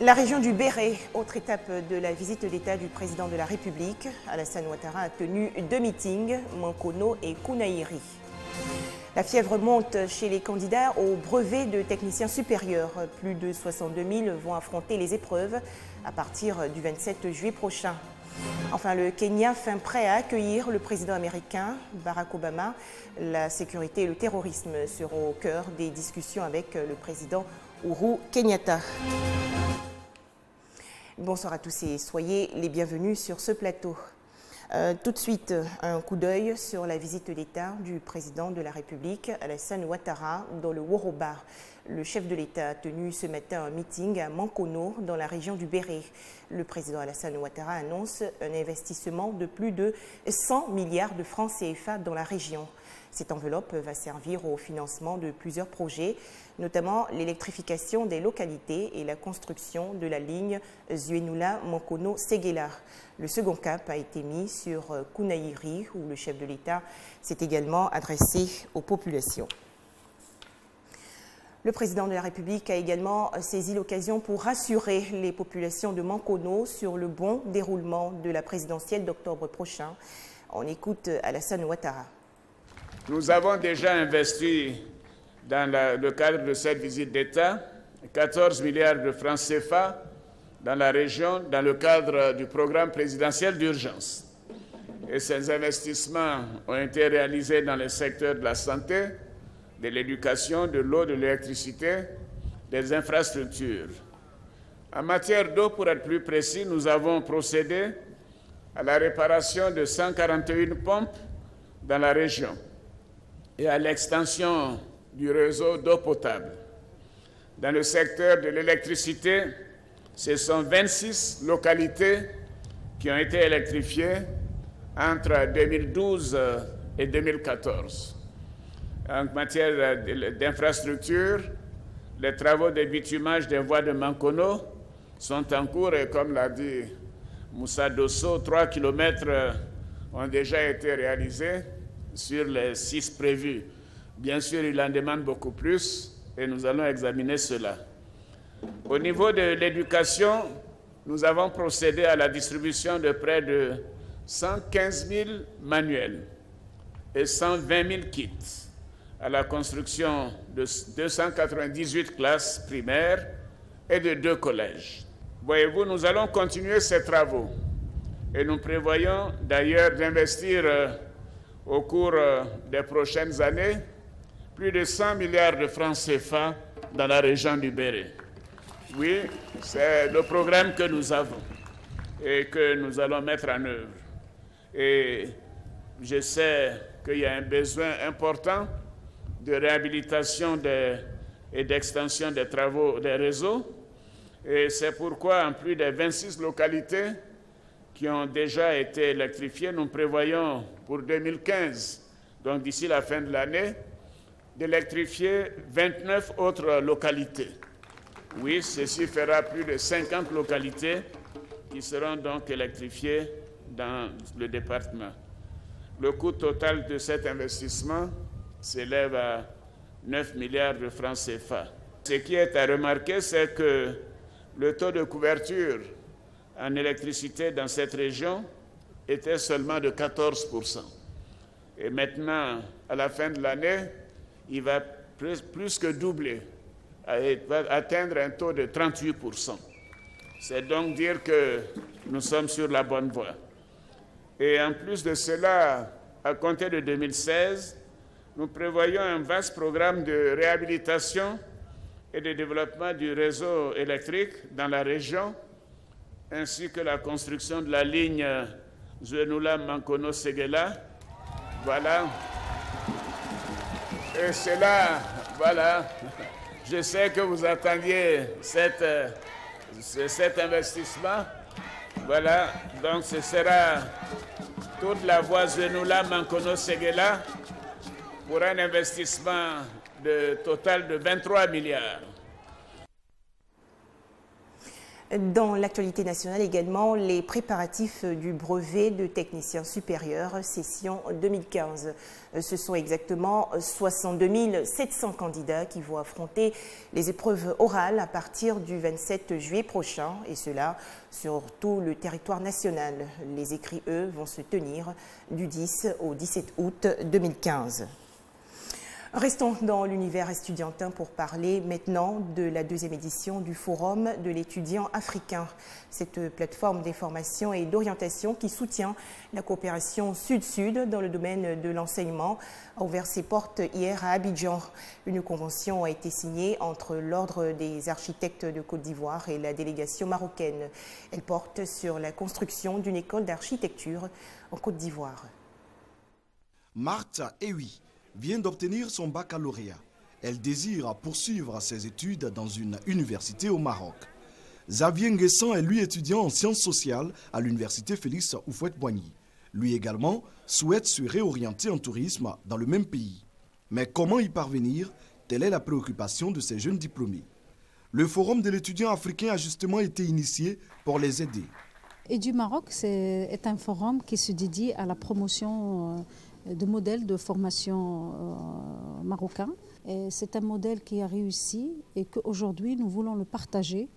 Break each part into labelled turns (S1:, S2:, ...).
S1: La région du Béret, autre étape de la visite d'État du président de la République, Alassane Ouattara a tenu 2 meetings, Mankono et Kounaïri. La fièvre monte chez les candidats au brevet de technicien supérieur. Plus de 62 000 vont affronter les épreuves à partir du 27 juillet prochain. Enfin, le Kenya fin prêt à accueillir le président américain Barack Obama. La sécurité et le terrorisme seront au cœur des discussions avec le président Uhuru Kenyatta. Bonsoir à tous et soyez les bienvenus sur ce plateau. Tout de suite, un coup d'œil sur la visite d'État du président de la République, Alassane Ouattara, dans le Woroba. Le chef de l'État a tenu ce matin un meeting à Mankono, dans la région du Béret. Le président Alassane Ouattara annonce un investissement de plus de 100 milliards de francs CFA dans la région. Cette enveloppe va servir au financement de plusieurs projets, notamment l'électrification des localités et la construction de la ligne Zuenula-Mankono-Séguéla. Le second cap a été mis sur Kounaïri, où le chef de l'État s'est également adressé aux populations. Le président de la République a également saisi l'occasion pour rassurer les populations de Mankono sur le bon déroulement de la présidentielle d'octobre prochain. On écoute Alassane Ouattara.
S2: Nous avons déjà investi dans le cadre de cette visite d'État 14 milliards de francs CFA dans la région dans le cadre du programme présidentiel d'urgence. Et ces investissements ont été réalisés dans les secteurs de la santé, de l'éducation, de l'eau, de l'électricité, des infrastructures. En matière d'eau, pour être plus précis, nous avons procédé à la réparation de 141 pompes dans la région et à l'extension du réseau d'eau potable. Dans le secteur de l'électricité, ce sont 26 localités qui ont été électrifiées entre 2012 et 2014. En matière d'infrastructure, les travaux de bitumage des voies de Mankono sont en cours et comme l'a dit Moussa Dosso, 3 kilomètres ont déjà été réalisés sur les 6 prévus. Bien sûr, il en demande beaucoup plus et nous allons examiner cela. Au niveau de l'éducation, nous avons procédé à la distribution de près de 115 000 manuels et 120 000 kits, à la construction de 298 classes primaires et de 2 collèges. Voyez-vous, nous allons continuer ces travaux et nous prévoyons d'ailleurs d'investir au cours des prochaines années plus de 100 milliards de francs CFA dans la région du Béret. Oui, c'est le programme que nous avons et que nous allons mettre en œuvre. Et je sais qu'il y a un besoin important de réhabilitation et d'extension des travaux des réseaux. Et c'est pourquoi, en plus des 26 localités qui ont déjà été électrifiées, nous prévoyons pour 2015, donc d'ici la fin de l'année, d'électrifier 29 autres localités. Oui, ceci fera plus de 50 localités qui seront donc électrifiées dans le département. Le coût total de cet investissement s'élève à 9 milliards de francs CFA. Ce qui est à remarquer, c'est que le taux de couverture en électricité dans cette région était seulement de 14%. Et maintenant, à la fin de l'année, il va plus que doubler, il va atteindre un taux de 38%. C'est donc dire que nous sommes sur la bonne voie. Et en plus de cela, à compter de 2016, nous prévoyons un vaste programme de réhabilitation et de développement du réseau électrique dans la région, ainsi que la construction de la ligne Zuenula-Mankono-Séguéla. Voilà. Et cela, voilà. Je sais que vous attendiez cet investissement. Voilà. Donc ce sera toute la voie Zuenula-Mankono-Séguéla pour un investissement total de 23 milliards.
S1: Dans l'actualité nationale également, les préparatifs du brevet de technicien supérieur session 2015. Ce sont exactement 62 700 candidats qui vont affronter les épreuves orales à partir du 27 juillet prochain, et cela sur tout le territoire national. Les écrits, eux, vont se tenir du 10 au 17 août 2015. Restons dans l'univers estudiantin pour parler maintenant de la deuxième édition du Forum de l'étudiant africain. Cette plateforme d'information et d'orientation qui soutient la coopération sud-sud dans le domaine de l'enseignement a ouvert ses portes hier à Abidjan. Une convention a été signée entre l'Ordre des architectes de Côte d'Ivoire et la délégation marocaine. Elle porte sur la construction d'une école d'architecture en Côte d'Ivoire.
S3: Martha Ewi vient d'obtenir son baccalauréat. Elle désire poursuivre ses études dans une université au Maroc. Xavier Nguessan est lui étudiant en sciences sociales à l'université Félix Houphouët-Boigny. Lui également souhaite se réorienter en tourisme dans le même pays. Mais comment y parvenir? Telle est la préoccupation de ces jeunes diplômés. Le Forum de l'étudiant africain a justement été initié pour les aider.
S4: Et du Maroc est un forum qui se dédie à la promotion de modèles de formation marocains. C'est un modèle qui a réussi et qu'aujourd'hui nous voulons le partager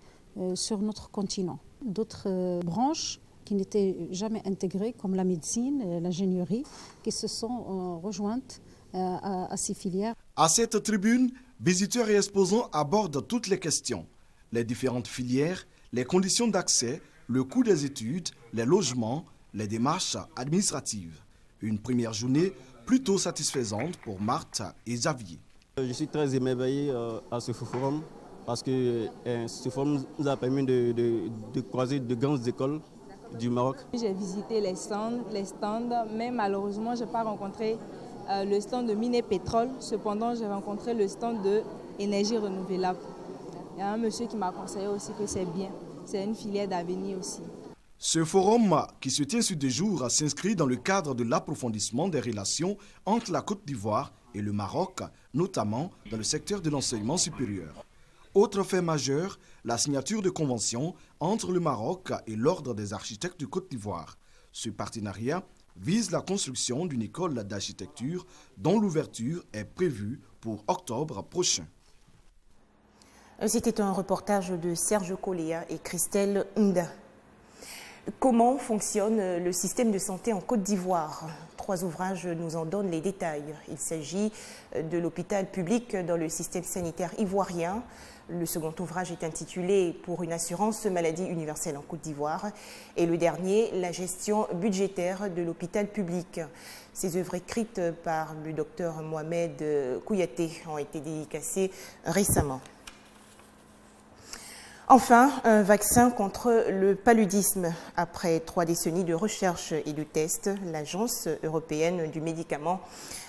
S4: sur notre continent. D'autres branches qui n'étaient jamais intégrées comme la médecine, l'ingénierie, qui se sont rejointes à ces filières.
S3: À cette tribune, visiteurs et exposants abordent toutes les questions. Les différentes filières, les conditions d'accès, le coût des études, les logements, les démarches administratives. Une première journée plutôt satisfaisante pour Martha et Xavier.
S5: Je suis très émerveillé à ce forum parce que ce forum nous a permis de croiser de grandes écoles du Maroc.
S6: J'ai visité les stands, mais malheureusement je n'ai pas rencontré le stand de mine et pétrole. Cependant, j'ai rencontré le stand de énergie renouvelable. Il y a un monsieur qui m'a conseillé aussi que c'est bien. C'est une filière d'avenir aussi.
S3: Ce forum, qui se tient sur 2 jours, s'inscrit dans le cadre de l'approfondissement des relations entre la Côte d'Ivoire et le Maroc, notamment dans le secteur de l'enseignement supérieur. Autre fait majeur, la signature de convention entre le Maroc et l'Ordre des architectes de Côte d'Ivoire. Ce partenariat vise la construction d'une école d'architecture dont l'ouverture est prévue pour octobre prochain.
S1: C'était un reportage de Serge Coléa et Christelle Nda. Comment fonctionne le système de santé en Côte d'Ivoire? 3 ouvrages nous en donnent les détails. Il s'agit de l'hôpital public dans le système sanitaire ivoirien. Le second ouvrage est intitulé « Pour une assurance maladie universelle en Côte d'Ivoire » et le dernier, la gestion budgétaire de l'hôpital public. Ces œuvres écrites par le docteur Mohamed Kouyaté ont été dédicacées récemment. Enfin, un vaccin contre le paludisme. Après 3 décennies de recherche et de tests, l'Agence européenne du médicament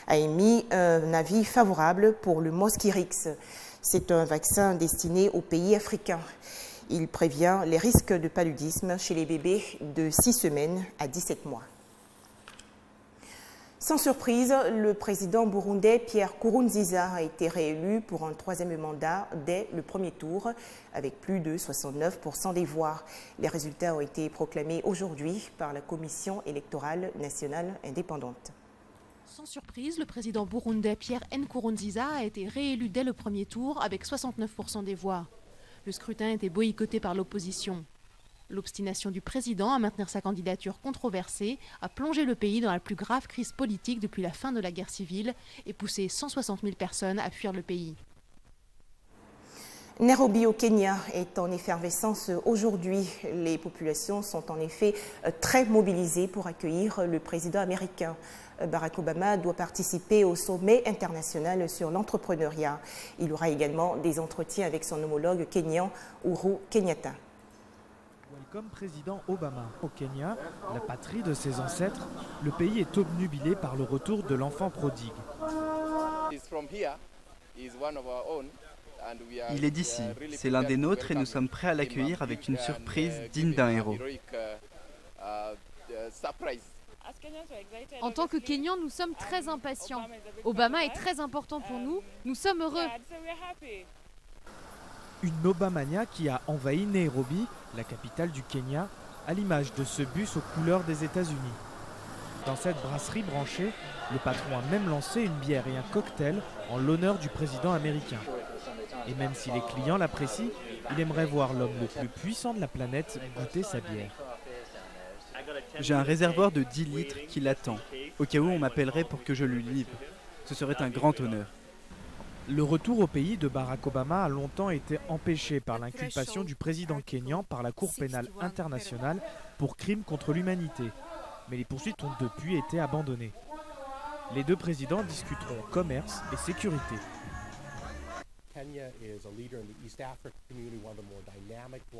S1: a émis un avis favorable pour le Mosquirix. C'est un vaccin destiné aux pays africains. Il prévient les risques de paludisme chez les bébés de 6 semaines à 17 mois. Sans surprise, le président burundais Pierre Nkurunziza a été réélu pour un 3e mandat dès le premier tour, avec plus de 69% des voix. Les résultats ont été proclamés aujourd'hui par la Commission électorale nationale indépendante.
S7: Sans surprise, le président burundais Pierre Nkurunziza a été réélu dès le premier tour avec 69% des voix. Le scrutin était boycotté par l'opposition. L'obstination du président à maintenir sa candidature controversée a plongé le pays dans la plus grave crise politique depuis la fin de la guerre civile et poussé 160 000 personnes à fuir le pays.
S1: Nairobi au Kenya est en effervescence aujourd'hui. Les populations sont en effet très mobilisées pour accueillir le président américain. Barack Obama doit participer au sommet international sur l'entrepreneuriat. Il aura également des entretiens avec son homologue kenyan, Uhuru Kenyatta.
S8: Comme président Obama au Kenya, la patrie de ses ancêtres, le pays est obnubilé par le retour de l'enfant prodigue.
S9: Il est d'ici, c'est l'un des nôtres et nous sommes prêts à l'accueillir avec une surprise digne d'un héros.
S10: En tant que Kenyans, nous sommes très impatients. Obama est très important pour nous, nous sommes heureux.
S8: Une Obamania qui a envahi Nairobi, la capitale du Kenya, à l'image de ce bus aux couleurs des États-Unis. Dans cette brasserie branchée, le patron a même lancé une bière et un cocktail en l'honneur du président américain. Et même si les clients l'apprécient, il aimerait voir l'homme le plus puissant de la planète goûter sa bière.
S9: J'ai un réservoir de 10 litres qui l'attend, au cas où on m'appellerait pour que je lui livre. Ce serait un grand honneur.
S8: Le retour au pays de Barack Obama a longtemps été empêché par l'inculpation du président kényan par la Cour pénale internationale pour crimes contre l'humanité. Mais les poursuites ont depuis été abandonnées. Les deux présidents discuteront commerce et sécurité.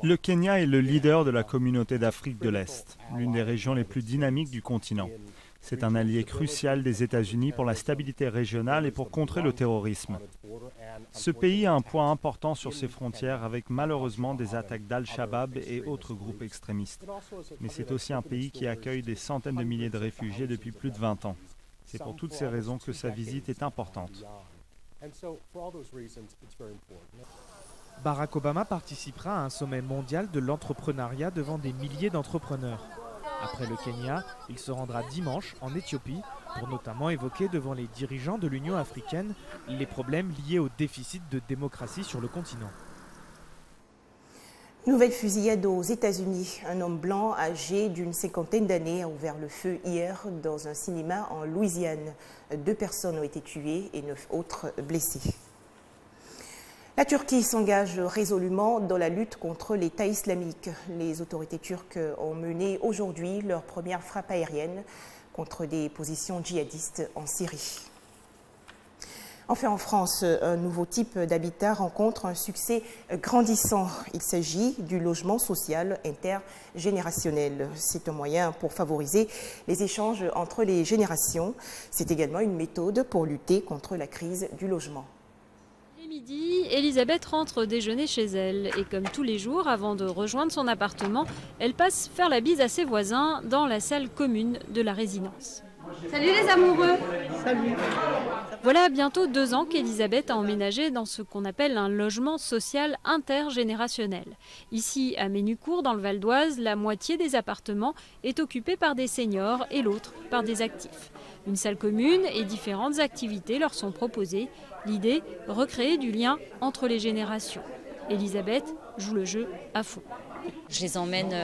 S11: Le Kenya est le leader de la communauté d'Afrique de l'Est, l'une des régions les plus dynamiques du continent. C'est un allié crucial des États-Unis pour la stabilité régionale et pour contrer le terrorisme. Ce pays a un poids important sur ses frontières avec malheureusement des attaques d'Al-Shabaab et autres groupes extrémistes. Mais c'est aussi un pays qui accueille des centaines de milliers de réfugiés depuis plus de 20 ans. C'est pour toutes ces raisons que sa visite est importante.
S8: Barack Obama participera à un sommet mondial de l'entrepreneuriat devant des milliers d'entrepreneurs. Après le Kenya, il se rendra dimanche en Éthiopie pour notamment évoquer devant les dirigeants de l'Union africaine les problèmes liés au déficit de démocratie sur le continent.
S1: Nouvelle fusillade aux États-Unis. Un homme blanc âgé d'une cinquantaine d'années a ouvert le feu hier dans un cinéma en Louisiane. 2 personnes ont été tuées et 9 autres blessées. La Turquie s'engage résolument dans la lutte contre l'État islamique. Les autorités turques ont mené aujourd'hui leur première frappe aérienne contre des positions djihadistes en Syrie. Enfin, en France, un nouveau type d'habitat rencontre un succès grandissant. Il s'agit du logement social intergénérationnel. C'est un moyen pour favoriser les échanges entre les générations. C'est également une méthode pour lutter contre la crise du logement.
S10: Midi, Elisabeth rentre déjeuner chez elle et comme tous les jours, avant de rejoindre son appartement, elle passe faire la bise à ses voisins dans la salle commune de la résidence.
S12: Salut les amoureux! Salut!
S10: Voilà bientôt 2 ans qu'Elisabeth a emménagé dans ce qu'on appelle un logement social intergénérationnel. Ici, à Ménucourt, dans le Val d'Oise, la moitié des appartements est occupée par des seniors et l'autre par des actifs. Une salle commune et différentes activités leur sont proposées. L'idée, recréer du lien entre les générations. Elisabeth joue le jeu à fond.
S12: Je les emmène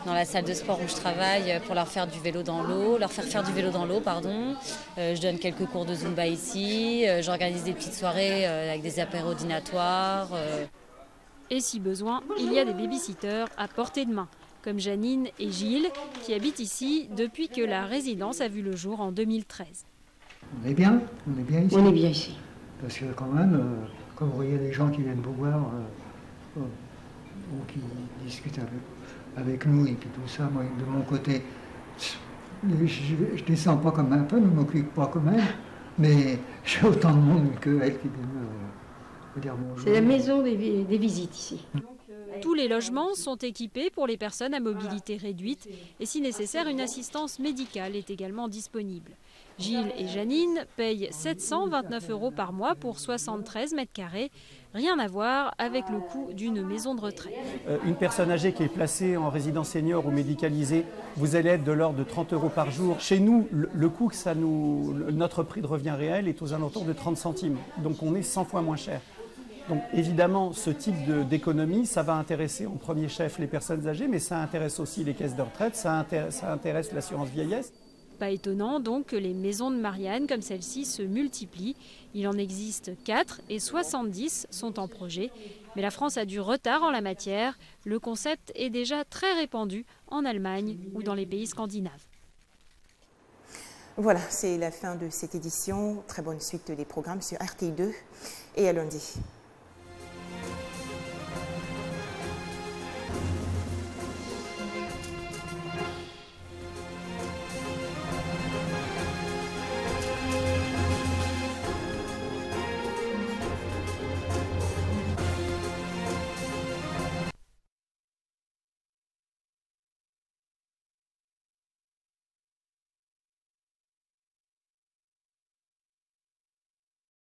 S12: dans la salle de sport où je travaille pour leur faire du vélo dans l'eau, Je donne quelques cours de Zumba ici, j'organise des petites soirées avec des apéros dînatoires.
S10: Et si besoin, il y a des babysitters à portée de main, comme Janine et Gilles, qui habitent ici depuis que la résidence a vu le jour en 2013.
S13: On est bien ici.
S14: On est bien ici.
S13: Parce que quand même, quand vous voyez les gens qui viennent vous voir ou qui discutent avec nous et puis tout ça, moi de mon côté, je descends pas comme un peu, ne m'occupe pas comme elle, mais j'ai autant de monde qu'elle qui vient me dire bonjour.
S14: C'est la maison des visites ici.
S10: Tous les logements sont équipés pour les personnes à mobilité réduite et si nécessaire, une assistance médicale est également disponible. Gilles et Janine payent 729 € par mois pour 73 mètres carrés. Rien à voir avec le coût d'une maison de retraite.
S15: Une personne âgée qui est placée en résidence senior ou médicalisée, vous allez être de l'ordre de 30 € par jour. Chez nous, le coût que notre prix de revient réel est aux alentours de 30 centimes. Donc on est 100 fois moins cher. Donc évidemment, ce type d'économie, ça va intéresser en premier chef les personnes âgées, mais ça intéresse aussi les caisses de retraite, ça intéresse l'assurance vieillesse.
S10: Pas étonnant donc que les maisons de Marianne comme celle-ci se multiplient. Il en existe 4 et 70 sont en projet. Mais la France a du retard en la matière. Le concept est déjà très répandu en Allemagne ou dans les pays scandinaves.
S1: Voilà, c'est la fin de cette édition. Très bonne suite des programmes sur RTI2 et à lundi.